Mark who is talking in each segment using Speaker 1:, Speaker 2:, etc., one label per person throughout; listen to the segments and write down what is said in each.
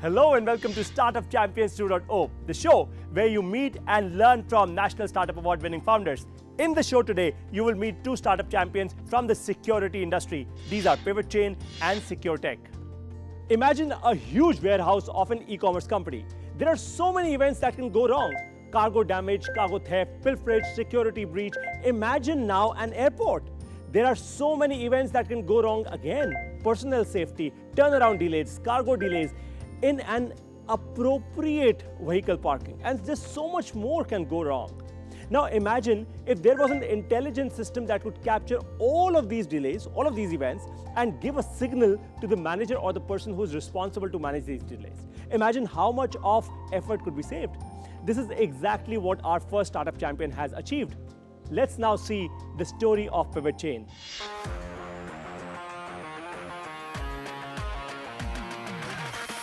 Speaker 1: Hello and welcome to Startup Champions 2.0, the show where you meet and learn from National Startup Award-winning founders. In the show today, you will meet two startup champions from the security industry. These are Pivot Chain and SecureTech. Imagine a huge warehouse of an e-commerce company. There are so many events that can go wrong. Cargo damage, cargo theft, pilferage, security breach. Imagine now an airport. There are so many events that can go wrong again. Personnel safety, turnaround delays, cargo delays, in an appropriate vehicle parking, and just so much more can go wrong. Now imagine if there was an intelligent system that could capture all of these delays, all of these events, and give a signal to the manager or the person who's responsible to manage these delays. Imagine how much of effort could be saved. This is exactly what our first startup champion has achieved. Let's now see the story of Pivot Chain.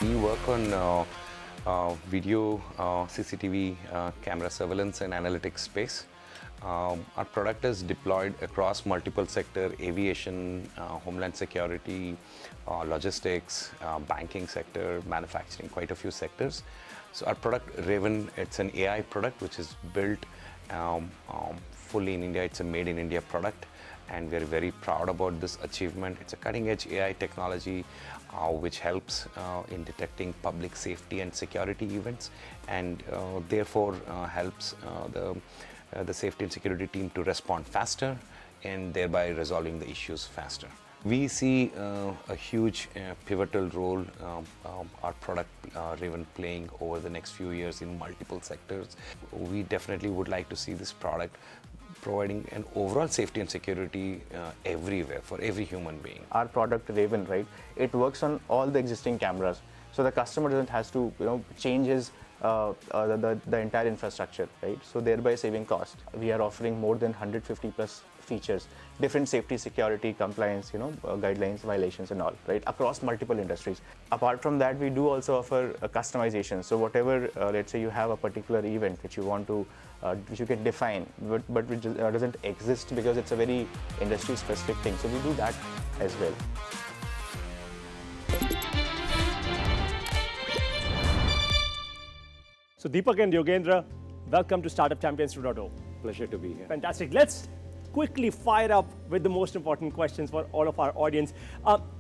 Speaker 2: We work on video, CCTV, camera surveillance and analytics space. Our product is deployed across multiple sectors: aviation, homeland security, logistics, banking sector, manufacturing, quite a few sectors. So our product, Raven, it's an AI product which is built fully in India. It's a made in India product, and we're very proud about this achievement. It's a cutting-edge AI technology which helps in detecting public safety and security events, and therefore helps the safety and security team to respond faster and thereby resolving the issues faster. We see a huge pivotal role our product Raven playing over the next few years in multiple sectors. We definitely would like to see this product providing an overall safety and security everywhere for every human being.
Speaker 3: Our product Raven, right? It works on all the existing cameras, so the customer doesn't has to change his the entire infrastructure, right? So thereby saving cost. We are offering more than 150 plus features, different safety, security, compliance, guidelines, violations, and all, right, across multiple industries. Apart from that, we do also offer a customization. So whatever, let's say you have a particular event which you want to, which you can define, but which doesn't exist because it's a very industry-specific thing. So we do that as well.
Speaker 1: So Deepak and Yogendra, welcome to Startup Champions 2.0.
Speaker 4: Pleasure to be here.
Speaker 1: Fantastic. Let's quickly fire up with the most important questions for all of our audience.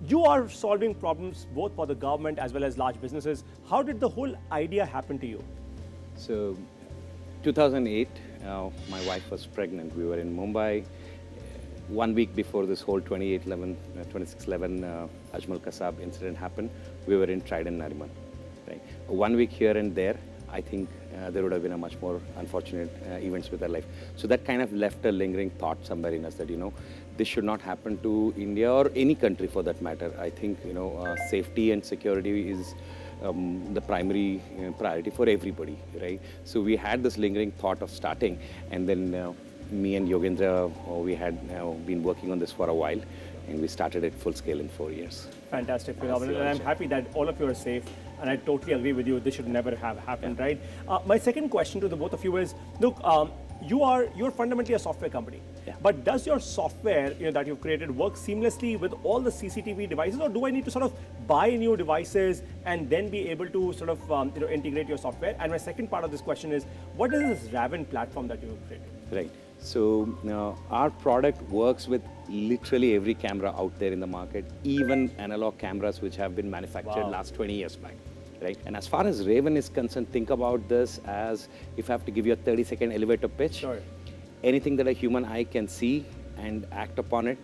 Speaker 1: You are solving problems both for the government as well as large businesses. How did the whole idea happen to you?
Speaker 4: So, 2008, my wife was pregnant. We were in Mumbai. 1 week before this whole 2611 Ajmal Kasab incident happened, we were in Trident, Nariman. Right? 1 week here and there, I think there would have been a much more unfortunate events with our life. So that kind of left a lingering thought somewhere in us that, this should not happen to India or any country for that matter. I think, safety and security is the primary priority for everybody, right? So we had this lingering thought of starting, and then me and Yogendra, we had been working on this for a while, and we started it full scale in 4 years.
Speaker 1: Fantastic, phenomenal, and I'm happy that all of you are safe, and I totally agree with you, this should never have happened, right? My second question to the both of you is, look, you're fundamentally a software company, but does your software that you've created work seamlessly with all the CCTV devices, or do I need to sort of buy new devices and then be able to sort of integrate your software? And my second part of this question is, what is this Raven platform that you've created?
Speaker 4: Right. So our product works with literally every camera out there in the market, even analog cameras which have been manufactured last 20 years back. Right? And as far as Raven is concerned, think about this as if I have to give you a 30-second elevator pitch.
Speaker 1: Sure.
Speaker 4: Anything that a human eye can see and act upon it,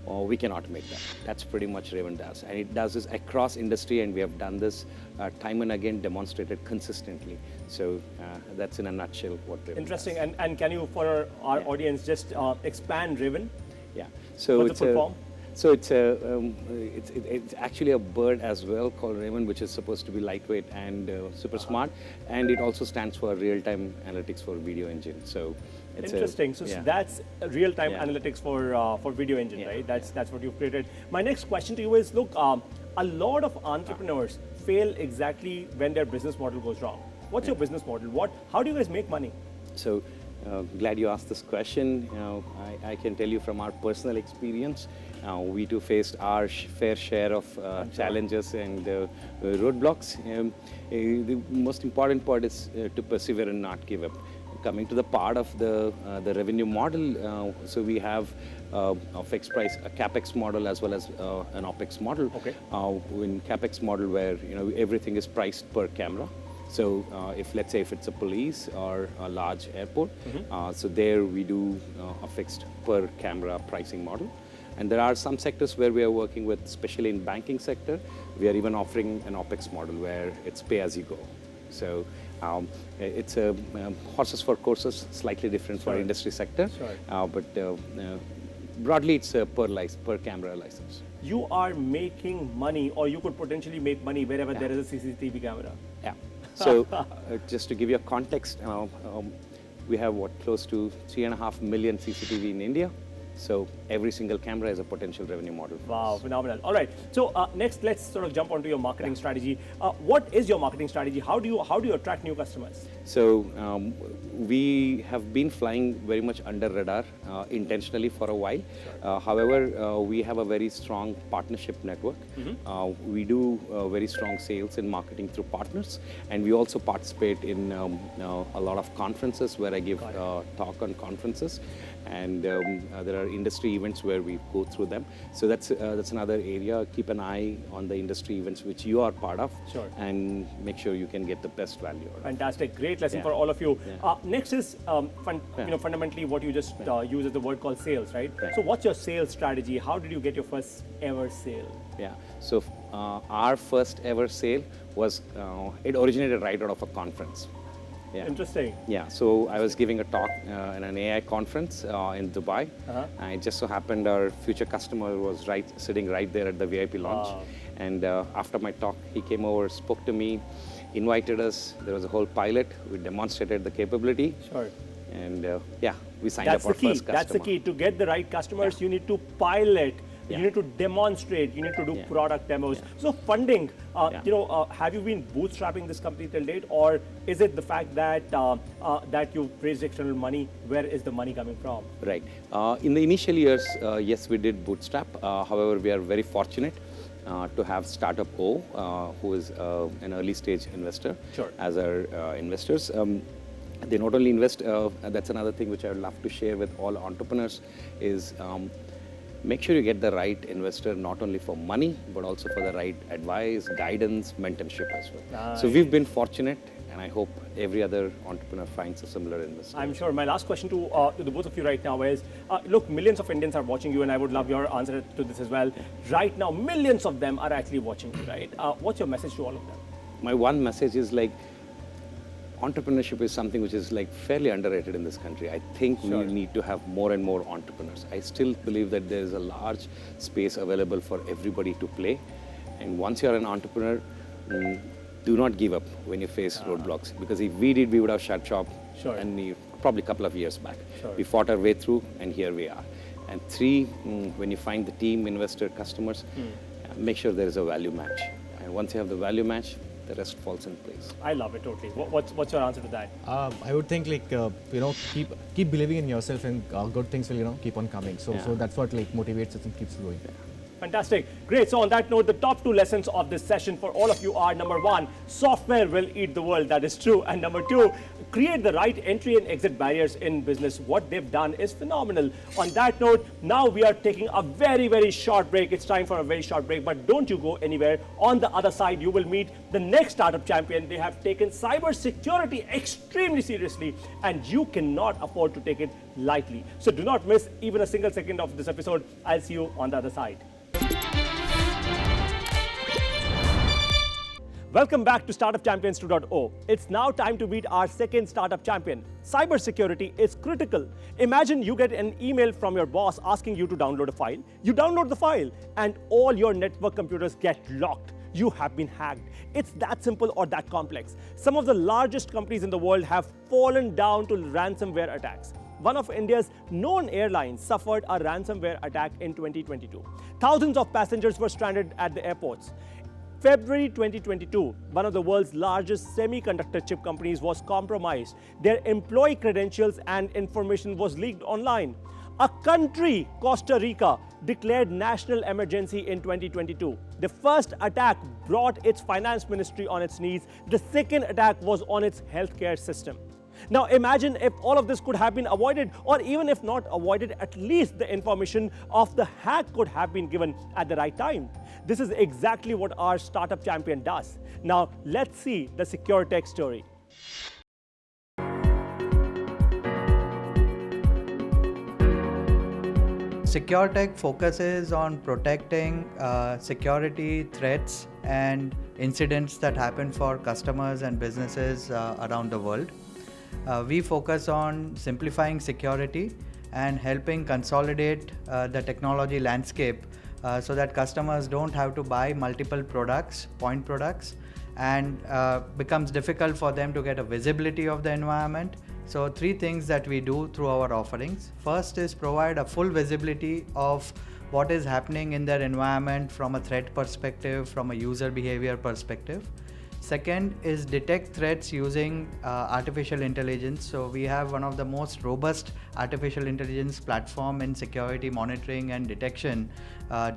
Speaker 4: we can automate that. That's pretty much Raven does. And it does this across industry, and we have done this time and again, demonstrated consistently. So that's in a nutshell what Raven
Speaker 1: Interesting.
Speaker 4: does.
Speaker 1: And can you, for our audience, just expand Raven?
Speaker 4: Yeah. So
Speaker 1: what's the full form?
Speaker 4: So it's actually a bird as well called Raven, which is supposed to be lightweight and super smart, and it also stands for real-time analytics for video engine. So it's
Speaker 1: interesting. So that's real-time analytics for video engine, right? That's what you've created. My next question to you is, look, a lot of entrepreneurs fail exactly when their business model goes wrong. What's your business model? How do you guys make money?
Speaker 4: So Glad you asked this question. I can tell you from our personal experience, we too faced our fair share of challenges and roadblocks. The most important part is to persevere and not give up. Coming to the part of the revenue model, so we have a fixed price, a capex model as well as an opex model.
Speaker 1: Okay.
Speaker 4: In capex model, where everything is priced per camera. So if let's say if it's a police or a large airport, so there we do a fixed per camera pricing model. And there are some sectors where we are working with, especially in banking sector, we are even offering an OPEX model where it's pay as you go. So it's a horses for courses, slightly different for industry sector, but broadly it's a per camera license.
Speaker 1: You are making money, or you could potentially make money wherever there is a CCTV camera.
Speaker 4: Yeah. So just to give you a context, we have close to 3.5 million CCTV in India. So every single camera is a potential revenue model.
Speaker 1: Wow, phenomenal. All right. So next, let's sort of jump onto your marketing strategy. What is your marketing strategy? How do you attract new customers?
Speaker 4: So we have been flying very much under radar intentionally for a while. However, we have a very strong partnership network. We do very strong sales and marketing through partners, and we also participate in a lot of conferences where I give talk on conferences, and there are industry events where we go through them. So that's another area. Keep an eye on the industry events which you are part of, and make sure you can get the best value.
Speaker 1: Fantastic, great lesson for all of you. Next is fundamentally what you just use as the word called sales, right? So what's your sales strategy? How did you get your first ever sale?
Speaker 4: Yeah. So our first ever sale was it originated right out of a conference. Yeah.
Speaker 1: Interesting.
Speaker 4: Yeah, so I was giving a talk in an AI conference in Dubai. And it just so happened our future customer was sitting right there at the VIP lounge. And after my talk, he came over, spoke to me, invited us. There was a whole pilot. We demonstrated the capability. And yeah, we signed up our first customer.
Speaker 1: That's the key. To get the right customers, you need to pilot. You need to demonstrate, you need to do product demos. So funding, have you been bootstrapping this company till date, or is it the fact that that you've raised external money? Where is the money coming from?
Speaker 4: Right. In the initial years, yes, we did bootstrap. However, we are very fortunate to have Startup O, who is an early stage investor, as our investors. They not only invest, that's another thing which I would love to share with all entrepreneurs, is make sure you get the right investor, not only for money, but also for the right advice, guidance, mentorship as well. So we've been fortunate, and I hope every other entrepreneur finds a similar investor.
Speaker 1: I'm sure. My last question to the both of you right now is, look, millions of Indians are watching you, and I would love your answer to this as well. Right now, millions of them are actually watching you, right? What's your message to all of them?
Speaker 4: My one message is entrepreneurship is something which is fairly underrated in this country. I think we need to have more and more entrepreneurs. I still believe that there is a large space available for everybody to play. And once you're an entrepreneur, do not give up when you face roadblocks. Because if we did, we would have shut shop and probably a couple of years back. We fought our way through, and here we are. And three, when you find the team, investor, customers, make sure there is a value match. And once you have the value match, the rest falls in place.
Speaker 1: I love it totally. What's your answer to that?
Speaker 5: I would think keep believing in yourself, and good things will keep on coming. So that's what motivates us and keeps going.
Speaker 1: Fantastic. Great. So on that note, the top two lessons of this session for all of you are: number one, software will eat the world. That is true. And number two, create the right entry and exit barriers in business. What they've done is phenomenal. On that note, now we are taking a very, very short break. It's time for a very short break, but don't you go anywhere. On the other side, you will meet the next startup champion. They have taken cybersecurity extremely seriously, and you cannot afford to take it lightly. So do not miss even a single second of this episode. I'll see you on the other side. Welcome back to Startup Champions 2.0. It's now time to meet our second startup champion. Cybersecurity is critical. Imagine you get an email from your boss asking you to download a file. You download the file, and all your network computers get locked. You have been hacked. It's that simple or that complex. Some of the largest companies in the world have fallen down to ransomware attacks. One of India's known airlines suffered a ransomware attack in 2022. Thousands of passengers were stranded at the airports. February 2022, one of the world's largest semiconductor chip companies was compromised. Their employee credentials and information was leaked online. A country, Costa Rica, declared national emergency in 2022. The first attack brought its finance ministry on its knees. The second attack was on its healthcare system. Now imagine if all of this could have been avoided, or even if not avoided, at least the information of the hack could have been given at the right time. This is exactly what our startup champion does. Now let's see the secure tech story.
Speaker 6: Secure Tech focuses on protecting security threats and incidents that happen for customers and businesses around the world. We focus on simplifying security and helping consolidate the technology landscape so that customers don't have to buy multiple products, point products, and becomes difficult for them to get a visibility of the environment. So 3 things that we do through our offerings. First is provide a full visibility of what is happening in their environment from a threat perspective, from a user behavior perspective. Second is detect threats using artificial intelligence. So we have one of the most robust artificial intelligence platform in security monitoring and detection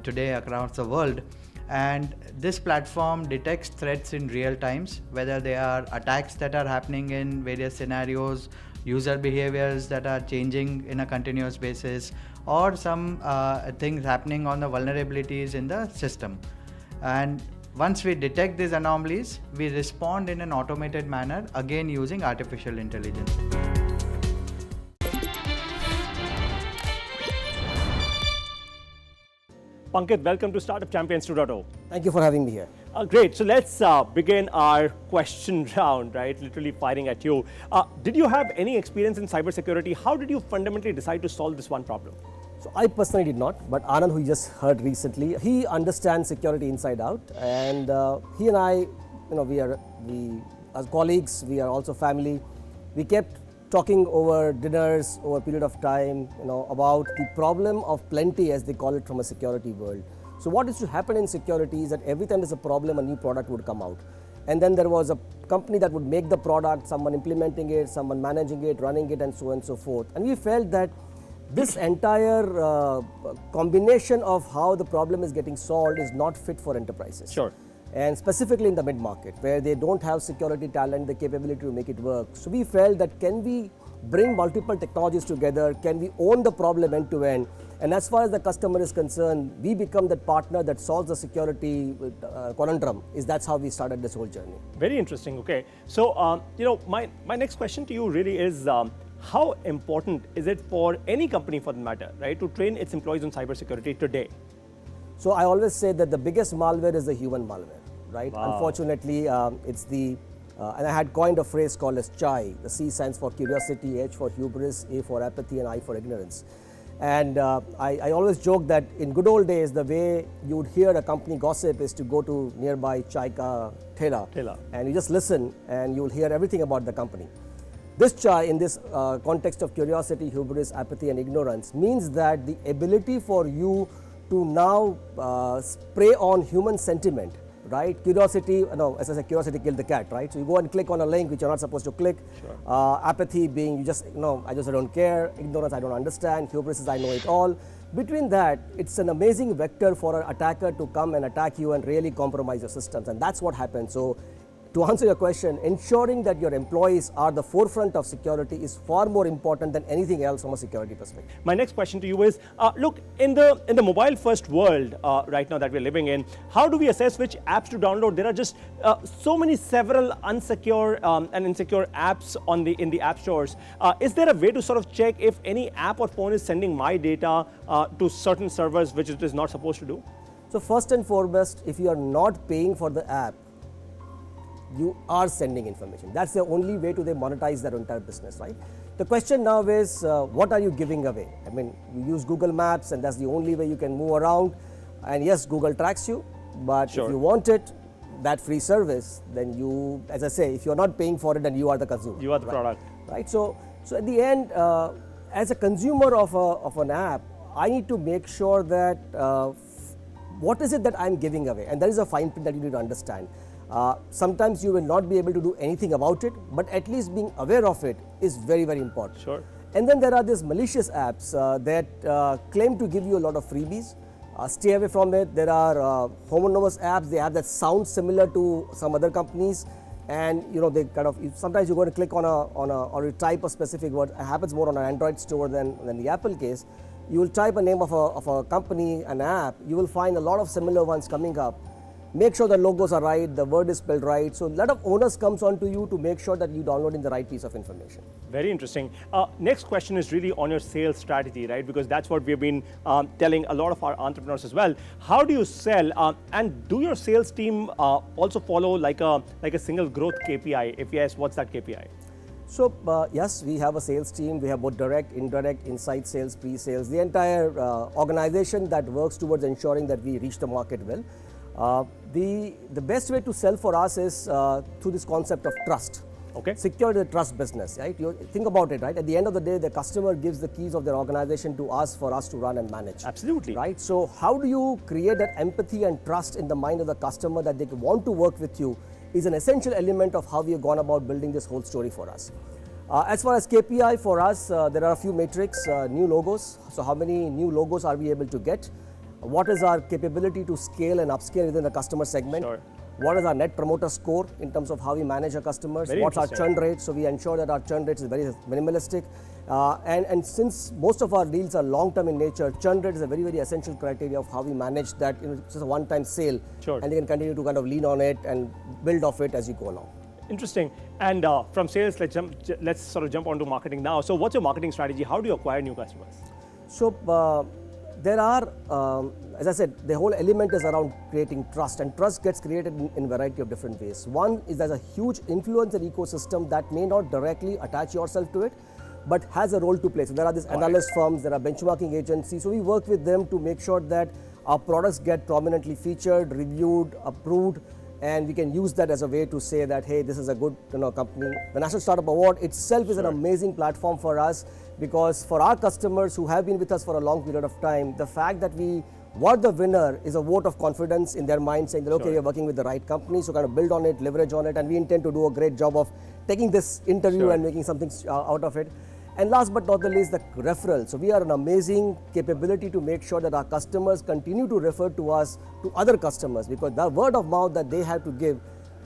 Speaker 6: today across the world. And this platform detects threats in real times, whether they are attacks that are happening in various scenarios, user behaviors that are changing in a continuous basis, or some things happening on the vulnerabilities in the system. And once we detect these anomalies, we respond in an automated manner, again using artificial intelligence.
Speaker 1: Pankit, welcome to Startup Champions 2.0.
Speaker 7: Thank you for having me here.
Speaker 1: Great. So let's begin our question round, right? Literally firing at you. Did you have any experience in cybersecurity? How did you fundamentally decide to solve this one problem?
Speaker 7: So I personally did not, but Anand, who you just heard recently, he understands security inside out, and he and I, we as colleagues, we are also family. We kept talking over dinners over a period of time, about the problem of plenty, as they call it, from a security world. So what used to happen in security is that every time there's a problem, a new product would come out. And then there was a company that would make the product, someone implementing it, someone managing it, running it, and so on and so forth. And we felt that this entire combination of how the problem is getting solved is not fit for enterprises.
Speaker 1: Sure.
Speaker 7: And specifically in the mid-market, where they don't have security talent, the capability to make it work. So we felt that, can we bring multiple technologies together? Can we own the problem end to end? And as far as the customer is concerned, we become that partner that solves the security conundrum. That's how we started this whole journey.
Speaker 1: Very interesting. Okay. So, my next question to you really is, how important is it for any company, for the matter, right, to train its employees on cybersecurity today?
Speaker 7: So I always say that the biggest malware is the human malware, right?
Speaker 1: Wow.
Speaker 7: Unfortunately, it's the, and I had coined a phrase called as CHI. The C stands for curiosity, H for hubris, A for apathy, and I for ignorance. And I always joke that in good old days, the way you would hear a company gossip is to go to nearby chai ka thela, and you just listen and you'll hear everything about the company. This CHI, in this context of curiosity, hubris, apathy, and ignorance, means that the ability for you to now prey on human sentiment, right? Curiosity, as I said, curiosity killed the cat, right? So you go and click on a link which you're not supposed to click. Sure. Apathy being you just, I don't care. Ignorance, I don't understand. Hubris is I know it all. Between that, it's an amazing vector for an attacker to come and attack you and really compromise your systems, and that's what happens. So, to answer your question, ensuring that your employees are the forefront of security is far more important than anything else from a security perspective.
Speaker 1: My next question to you is, look, in the mobile first world right now that we're living in, how do we assess which apps to download? There are just so many several unsecure and insecure apps in the app stores. Is there a way to sort of check if any app or phone is sending my data to certain servers which it is not supposed to do?
Speaker 7: So first and foremost, if you are not paying for the app, you are sending information. That's the only way to monetize their entire business, right? The question now is, what are you giving away? I mean, you use Google Maps, and that's the only way you can move around. And yes, Google tracks you, but
Speaker 1: sure,
Speaker 7: if you want it, that free service, then you, as I say, if you're not paying for it, then you are the consumer.
Speaker 1: You are the product.
Speaker 7: Right? So at the end, as a consumer of an app, I need to make sure that what is it that I'm giving away? And that is a fine print that you need to understand. Sometimes you will not be able to do anything about it, but at least being aware of it is very, very important.
Speaker 1: Sure.
Speaker 7: And then there are these malicious apps that claim to give you a lot of freebies. Stay away from it. There are homonymous apps. They have that sound similar to some other companies, and they kind of sometimes you're going to click on or you type a specific word. It happens more on an Android store than the Apple case. You will type a name of a company, an app. You will find a lot of similar ones coming up. Make sure the logos are right, the word is spelled right. So a lot of onus comes onto you to make sure that you downloading the right piece of information.
Speaker 1: Very interesting. Next question is really on your sales strategy, right? Because that's what we've been telling a lot of our entrepreneurs as well. How do you sell? And do your sales team also follow like a single growth KPI? If yes, what's that KPI?
Speaker 7: So yes, we have a sales team. We have both direct, indirect, inside sales, pre-sales, the entire organization that works towards ensuring that we reach the market well. The best way to sell for us is through this concept of trust.
Speaker 1: Okay.
Speaker 7: Secure the trust business, right? You think about it, right? At the end of the day, the customer gives the keys of their organization to us for us to run and manage.
Speaker 1: Absolutely.
Speaker 7: Right? So how do you create that empathy and trust in the mind of the customer that they want to work with you is an essential element of how we have gone about building this whole story for us. As far as KPI for us, there are a few metrics, new logos. So how many new logos are we able to get? What is our capability to scale and upscale within the customer segment?
Speaker 1: Sure.
Speaker 7: What is our net promoter score in terms of how we manage our customers? What's our churn rate? So we ensure that our churn rate is very minimalistic. And since most of our deals are long-term in nature, churn rate is a very, very essential criteria of how we manage that. It's just a one-time sale,
Speaker 1: sure.
Speaker 7: And you can continue to kind of lean on it and build off it as you go along.
Speaker 1: Interesting. And from sales, let's sort of jump onto marketing now. So what's your marketing strategy? How do you acquire new customers?
Speaker 7: So there are, as I said, the whole element is around creating trust, and trust gets created in a variety of different ways. One is there's a huge influencer ecosystem that may not directly attach yourself to it, but has a role to play. So there are these analyst firms, there are benchmarking agencies. So we work with them to make sure that our products get prominently featured, reviewed, approved, and we can use that as a way to say that, hey, this is a good company. The National Startup Award itself is an amazing platform for us, because for our customers who have been with us for a long period of time, the fact that we were the winner is a vote of confidence in their mind, saying that, okay, we're working with the right company, so kind of build on it, leverage on it, and we intend to do a great job of taking this interview and making something out of it. And last but not the least, the referral. So we are an amazing capability to make sure that our customers continue to refer to us to other customers, because the word of mouth that they have to give,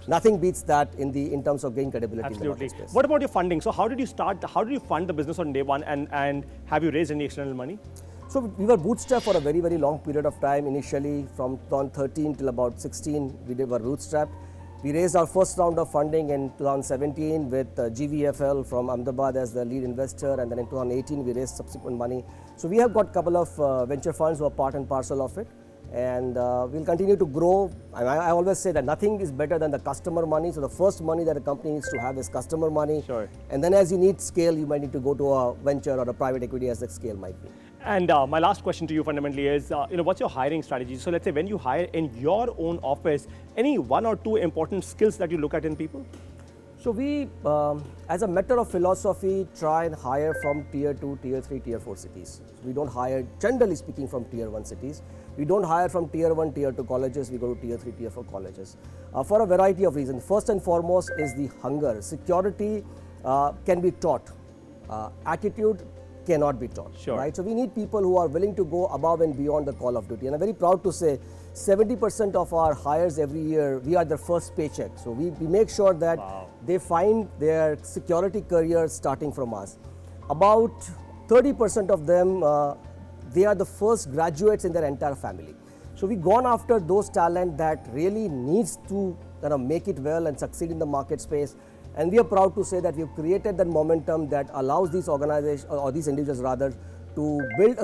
Speaker 7: nothing beats that in terms of gaining credibility.
Speaker 1: Absolutely.
Speaker 7: In the market space.
Speaker 1: What about your funding? So how did you start? How did you fund the business on day one, and have you raised any external money?
Speaker 7: So we were bootstrapped for a very, very long period of time. Initially, from 2013 till about 16, we were bootstrapped. We raised our first round of funding in 2017 with GVFL from Ahmedabad as the lead investor, and then in 2018 we raised subsequent money. So we have got a couple of venture funds who are part and parcel of it, and we'll continue to grow. And I always say that nothing is better than the customer money. So the first money that a company needs to have is customer money.
Speaker 1: Sure.
Speaker 7: And then as you need scale, you might need to go to a venture or a private equity as the scale might be.
Speaker 1: And my last question to you fundamentally is, what's your hiring strategy? So let's say when you hire in your own office, any one or two important skills that you look at in people?
Speaker 7: So we, as a matter of philosophy, try and hire from tier 2, tier 3, tier 4 cities. We don't hire, generally speaking, from tier 1 cities. We don't hire from tier 1, tier 2 colleges. We go to tier 3, tier 4 colleges for a variety of reasons. First and foremost is the hunger. Security can be taught. Attitude cannot be taught,
Speaker 1: sure.
Speaker 7: Right? So we need people who are willing to go above and beyond the call of duty. And I'm very proud to say 70% of our hires every year, we are their first paycheck. So we make sure that they find their security career starting from us. About 30% of them, they are the first graduates in their entire family. So we've gone after those talent that really needs to make it well and succeed in the market space. And we are proud to say that we've created that momentum that allows these organizations, or these individuals rather, to build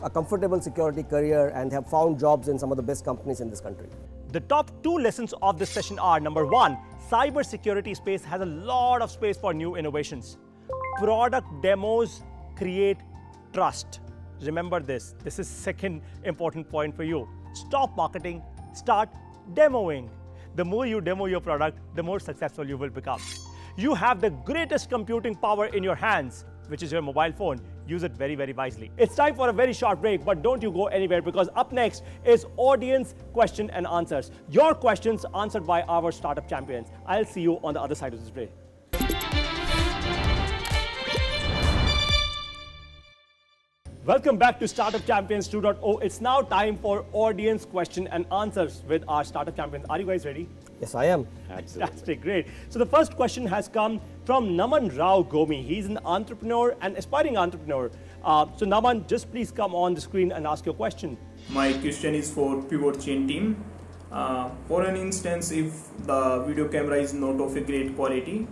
Speaker 7: a comfortable security career and have found jobs in some of the best companies in this country.
Speaker 1: The top two lessons of this session are, number one, cybersecurity space has a lot of space for new innovations. Product demos create trust. Remember this. This is second important point for you. Stop marketing, start demoing. The more you demo your product, the more successful you will become. You have the greatest computing power in your hands, which is your mobile phone. use it very, very wisely. It's time for a very short break, but don't you go anywhere, because up next is audience question and answers. Your questions answered by our startup champions. I'll see you on the other side of this break. Welcome back to Startup Champions 2.0. It's now time for audience question and answers with our startup champions. Are you guys ready?
Speaker 7: Yes, I am.
Speaker 1: Fantastic, great. So the first question has come from Naman Rao Gomi. He's an entrepreneur and aspiring entrepreneur. So Naman, just please come on the screen and ask your question.
Speaker 8: My question is for Pivot Chain team. For an instance, if the video camera is not of a great quality,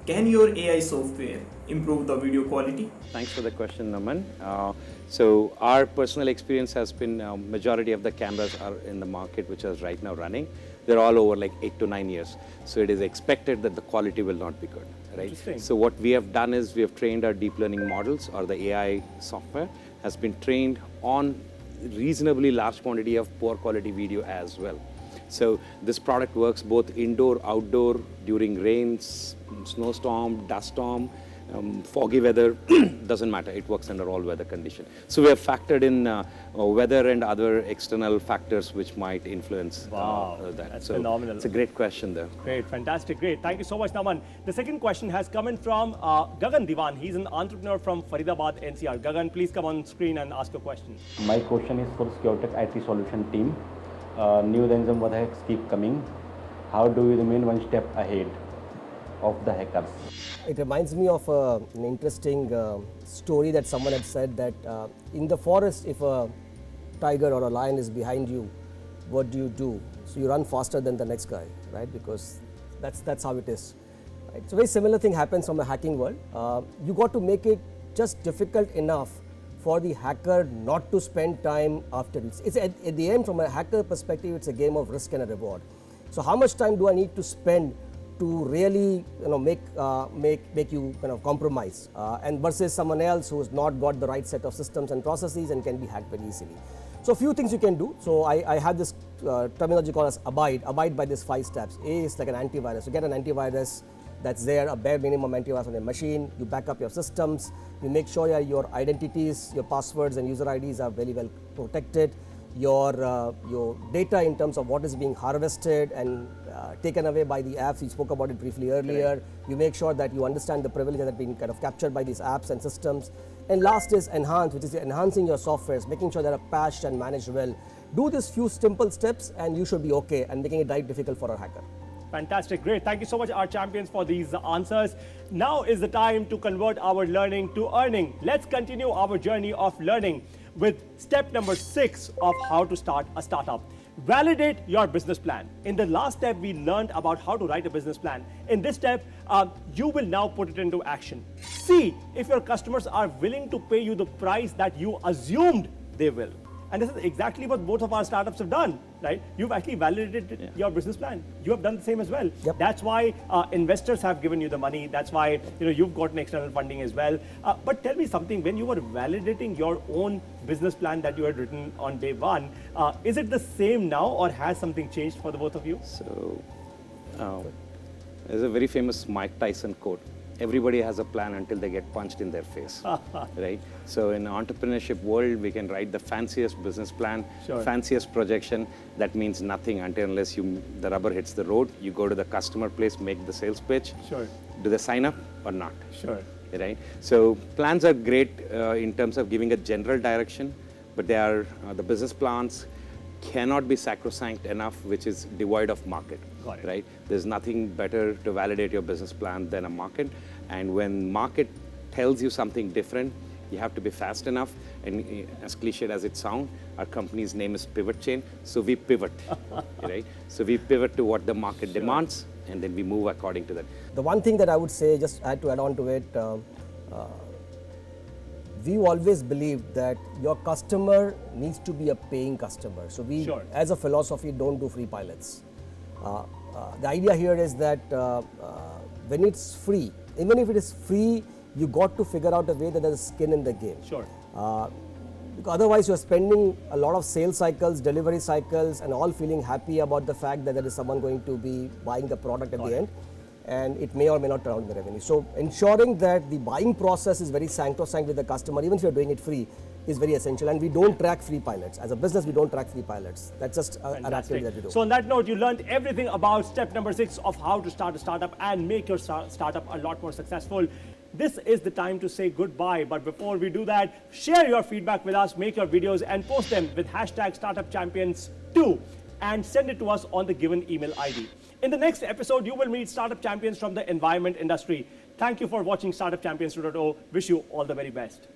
Speaker 8: can your AI software improve the video quality?
Speaker 4: Thanks for the question, Naman. So our personal experience has been majority of the cameras are in the market which are right now running. They're all over like 8 to 9 years. So it is expected that the quality will not be good, right? So what we have done is we have trained our deep learning models, or the AI software has been trained on reasonably large quantity of poor quality video as well. So this product works both indoor, outdoor, during rains, snowstorm, dust storm, foggy weather, doesn't matter, it works under all weather conditions. So we have factored in weather and other external factors which might influence that.
Speaker 1: That's
Speaker 4: so
Speaker 1: phenomenal.
Speaker 4: It's a great question though.
Speaker 1: Great, fantastic, great. Thank you so much, Naman. The second question has come in from Gagan Diwan. He's an entrepreneur from Faridabad, NCR. Gagan, please come on screen and ask your question.
Speaker 9: My question is for SecurityX IT solution team. New ransomware hacks keep coming. How do we remain one step ahead of the hackers?
Speaker 7: It reminds me of an interesting story that someone had said that in the forest, if a tiger or a lion is behind you, what do? So you run faster than the next guy, right? Because that's how it is. Right? So very similar thing happens from a hacking world. You got to make it just difficult enough for the hacker not to spend time after it. It's at the end, from a hacker perspective, it's a game of risk and a reward. So how much time do I need to spend to really make you kind of compromise and versus someone else who's not got the right set of systems and processes and can be hacked very easily. So a few things you can do. So I have this terminology called as abide by these 5 steps. A is like an antivirus. You get an antivirus that's there, a bare minimum antivirus on your machine. You back up your systems. You make sure your identities, your passwords and user IDs are very well protected. Your data in terms of what is being harvested and taken away by the apps, we spoke about it briefly earlier. Correct. You make sure that you understand the privileges that have been kind of captured by these apps and systems. And last is enhance, which is enhancing your softwares, making sure they are patched and managed well. Do these few simple steps and you should be okay, and making it right difficult for a hacker.
Speaker 1: Fantastic, great. Thank you so much, our champions, for these answers. Now is the time to convert our learning to earning. Let's continue our journey of learning with step number 6 of how to start a startup. Validate your business plan. In the last step, we learned about how to write a business plan. In this step, you will now put it into action. See if your customers are willing to pay you the price that you assumed they will. And this is exactly what both of our startups have done, right? You've actually validated your business plan. You have done the same as well.
Speaker 7: Yep.
Speaker 1: That's why investors have given you the money. That's why you've gotten external funding as well. But tell me something, when you were validating your own business plan that you had written on day 1, is it the same now, or has something changed for the both of you?
Speaker 4: So there's a very famous Mike Tyson quote. Everybody has a plan until they get punched in their face, right? So in entrepreneurship world, we can write the fanciest business plan, fanciest projection. That means nothing unless the rubber hits the road. You go to the customer place, make the sales pitch. Do they sign up or not? Right? So plans are great in terms of giving a general direction, but they are the business plans cannot be sacrosanct enough, which is devoid of market.
Speaker 1: Got it.
Speaker 4: Right? There's nothing better to validate your business plan than a market. And when market tells you something different, you have to be fast enough. And as cliched as it sounds, our company's name is Pivot Chain. So we pivot, right? So we pivot to what the market demands, and then we move according to that.
Speaker 7: The one thing that I would say, just to add on to it, we've always believed that your customer needs to be a paying customer. So we, as a philosophy, don't do free pilots. The idea here is that when it's free, even if it is free, you got to figure out a way that there's skin in the game. Because otherwise you're spending a lot of sales cycles, delivery cycles, and all feeling happy about the fact that there is someone going to be buying the product at the end. and it may or may not turn out in the revenue. So ensuring that the buying process is very sacrosanct with the customer, even if you're doing it free, is very essential. And we don't track free pilots. As a business, we don't track free pilots. That's just an activity that we do.
Speaker 1: So on that note, you learned everything about step number 6 of how to start a startup and make your startup a lot more successful. This is the time to say goodbye. But before we do that, share your feedback with us, make your videos and post them with hashtag StartupChampions2 and send it to us on the given email ID. In the next episode, you will meet startup champions from the environment industry. Thank you for watching Startup Champions 2.0. Wish you all the very best.